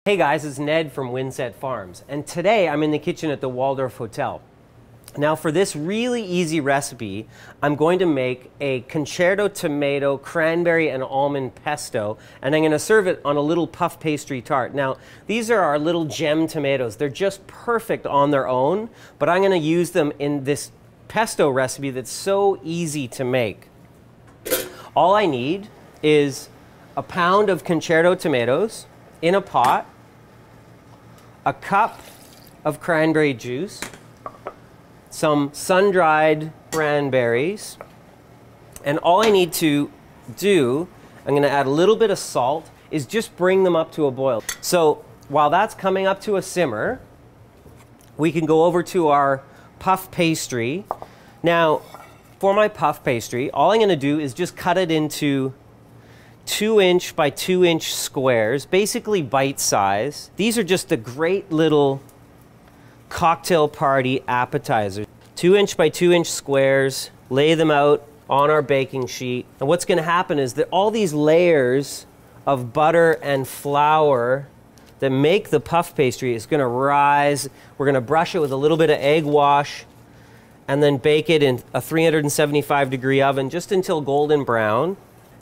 Hey guys, it's Ned from Windset Farms, and today I'm in the kitchen at the Waldorf Hotel. Now for this really easy recipe, I'm going to make a Concerto tomato, cranberry and almond pesto, and I'm going to serve it on a little puff pastry tart. Now these are our little gem tomatoes. They're just perfect on their own, but I'm going to use them in this pesto recipe that's so easy to make. All I need is a pound of Concerto tomatoes in a pot, a cup of cranberry juice, some sun-dried cranberries, and all I need to do, I'm going to add a little bit of salt, is just bring them up to a boil. So while that's coming up to a simmer, we can go over to our puff pastry. Now, for my puff pastry, all I'm going to do is just cut it into 2-inch by 2-inch squares, basically bite size. These are just the great little cocktail party appetizers. 2-inch by 2-inch squares, lay them out on our baking sheet. And what's going to happen is that all these layers of butter and flour that make the puff pastry is going to rise. We're going to brush it with a little bit of egg wash and then bake it in a 375-degree oven just until golden brown.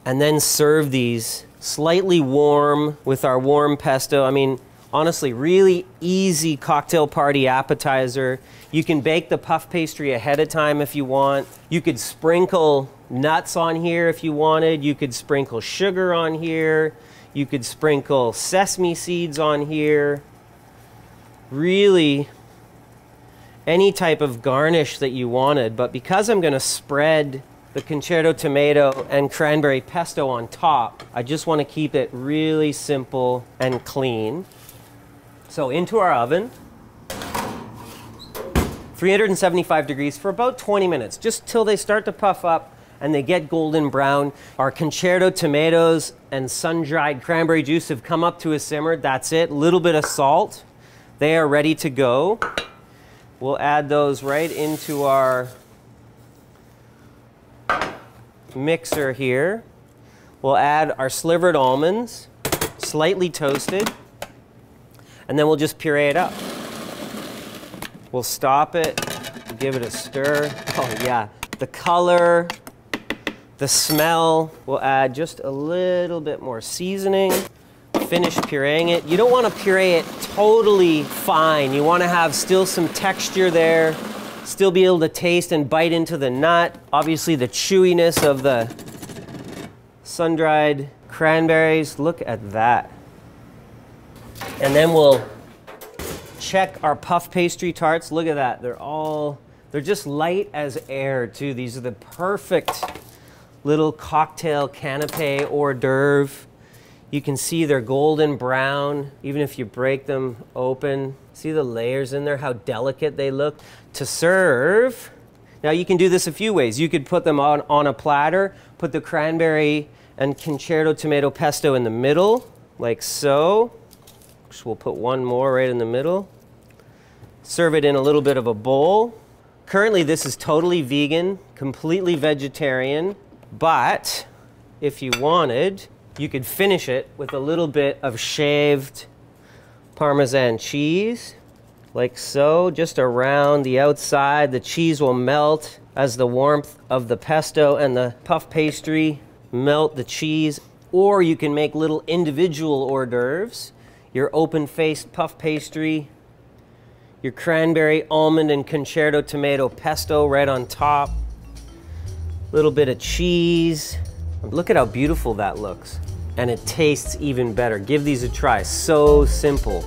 And then serve these slightly warm with our warm pesto. I mean, honestly, really easy cocktail party appetizer. You can bake the puff pastry ahead of time if you want. You could sprinkle nuts on here if you wanted. You could sprinkle sugar on here. You could sprinkle sesame seeds on here. Really, any type of garnish that you wanted. But because I'm going to spread the Concerto tomato and cranberry pesto on top, I just want to keep it really simple and clean. So into our oven, 375 degrees for about 20 minutes, just till they start to puff up and they get golden brown. Our Concerto tomatoes and sun-dried cranberry juice have come up to a simmer. That's it, a little bit of salt. They are ready to go. We'll add those right into our mixer here. We'll add our slivered almonds, slightly toasted, and then we'll just puree it up. We'll stop it, give it a stir. Oh yeah, the color, the smell. We'll add just a little bit more seasoning. Finish pureeing it. You don't want to puree it totally fine. You want to have still some texture there. Still be able to taste and bite into the nut. Obviously the chewiness of the sun-dried cranberries. Look at that. And then we'll check our puff pastry tarts. Look at that. They're just light as air too. These are the perfect little cocktail canapé hors d'oeuvre. You can see they're golden brown, even if you break them open. See the layers in there, how delicate they look. To serve, now you can do this a few ways. You could put them on a platter, put the cranberry and Concerto tomato pesto in the middle, like so. So we'll put one more right in the middle. Serve it in a little bit of a bowl. Currently this is totally vegan, completely vegetarian, but if you wanted, you could finish it with a little bit of shaved Parmesan cheese, like so, just around the outside. The cheese will melt as the warmth of the pesto and the puff pastry melt the cheese. Or you can make little individual hors d'oeuvres. Your open-faced puff pastry, your cranberry, almond, and Concerto tomato pesto right on top. Little bit of cheese. Look at how beautiful that looks. And it tastes even better. Give these a try. So simple.